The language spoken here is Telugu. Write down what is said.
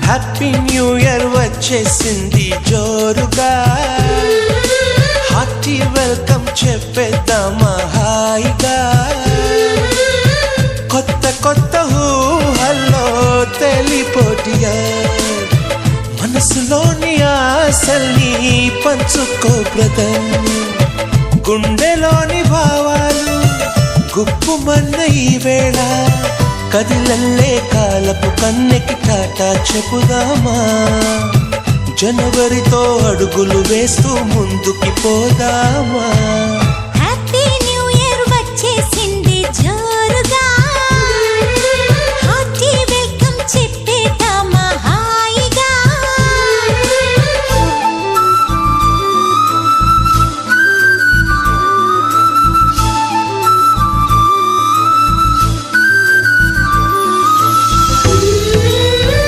హ్యాపీ న్యూ ఇయర్ వచ్చేసింది జోరుగా, హార్టీ వెల్కమ్ చెప్పేద్దామా హాయిగా. కొత్త కొత్త ఊహల్లో తెలిపోటియా, మనసులోని ఆశల్ని పంచుకో బ్రదర్. గుండెలోని భావాలు గుప్పుమన్న ఈ వేళ, కదిలల్లే కాలపు కన్నెకి టాటా చెప్పుదామా. జనవరితో అడుగులు వేస్తూ ముందుకి పోదామా.